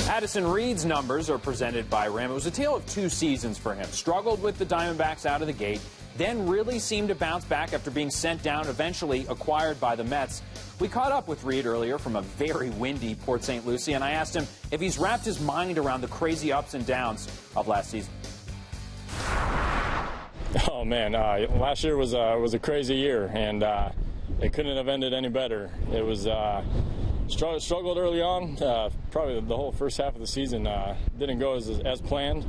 Addison Reed's numbers are presented by Ram. It was a tale of two seasons for him. Struggled with the Diamondbacks out of the gate, then really seemed to bounce back after being sent down, eventually acquired by the Mets. We caught up with Reed earlier from a very windy Port St. Lucie, and I asked him if he's wrapped his mind around the crazy ups and downs of last season. Oh man, last year was a crazy year, and it couldn't have ended any better. It was struggled early on. Probably the whole first half of the season didn't go as planned.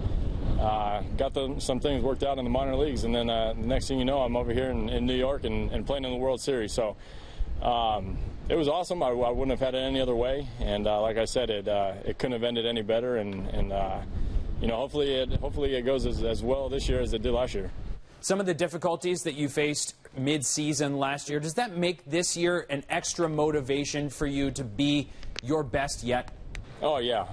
Got some things worked out in the minor leagues, and then the next thing you know, I'm over here in New York and playing in the World Series. So it was awesome. I wouldn't have had it any other way, and like I said, it couldn't have ended any better. And you know, hopefully it goes as well this year as it did last year. Some of the difficulties that you faced mid-season last year, does that make this year an extra motivation for you to be your best yet? Oh yeah.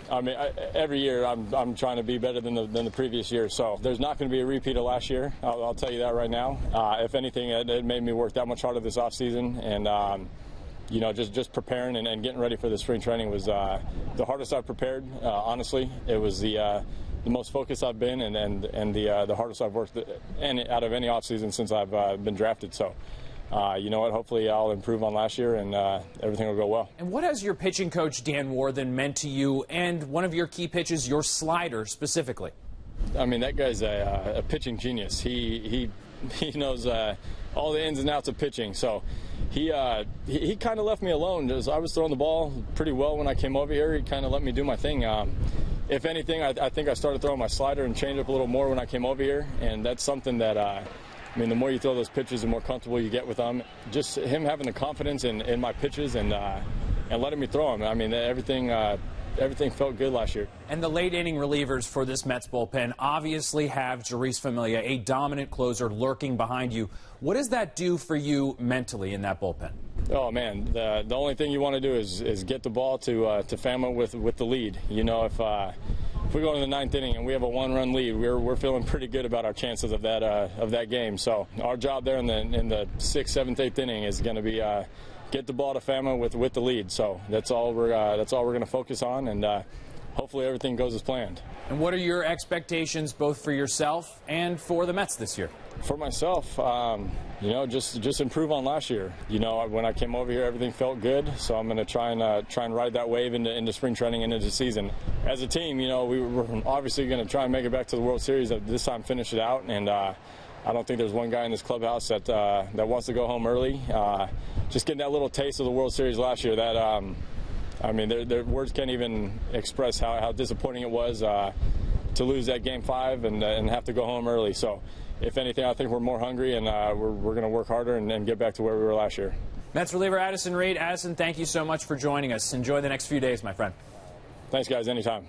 I mean, every year I'm trying to be better than the previous year. So there's not going to be a repeat of last year. I'll tell you that right now. If anything, it made me work that much harder this offseason, and you know, just preparing and getting ready for the spring training was the hardest I've prepared. Honestly, it was the most focused I've been, and the hardest I've worked out of any offseason since I've been drafted. So, you know what? Hopefully, I'll improve on last year, and everything will go well. And what has your pitching coach Dan Warthen meant to you, and one of your key pitches, your slider specifically? I mean, that guy's a pitching genius. He knows all the ins and outs of pitching. So he kind of left me alone. I was throwing the ball pretty well when I came over here. He kind of let me do my thing. If anything, I think I started throwing my slider and change up a little more when I came over here, and that's something that I mean, the more you throw those pitches, the more comfortable you get with them. Just him having the confidence in my pitches and letting me throw them. I mean, everything felt good last year. And the late inning relievers for this Mets bullpen obviously have Jeurys Familia, a dominant closer lurking behind you. What does that do for you mentally in that bullpen? Oh man, the only thing you want to do is get the ball to Fama with the lead. You know, if we go into the ninth inning and we have a one-run lead, we're feeling pretty good about our chances of that game. So our job there in the 6th, 7th, 8th inning is going to be get the ball to Fama with the lead. So that's all we're going to focus on, and hopefully everything goes as planned. And what are your expectations both for yourself and for the Mets this year? For myself, you know, just improve on last year. You know, when I came over here, everything felt good, so I'm going to try and ride that wave into spring training and into the season. As a team, you know, we're obviously going to try and make it back to the World Series. This time, finish it out, and I don't think there's one guy in this clubhouse that wants to go home early. Just getting that little taste of the World Series last year, that I mean, their words can't even express how disappointing it was to lose that Game 5 and have to go home early. So, if anything, I think we're more hungry, and we're going to work harder and get back to where we were last year. Mets reliever Addison Reed. Addison, thank you so much for joining us. Enjoy the next few days, my friend. Thanks, guys. Anytime.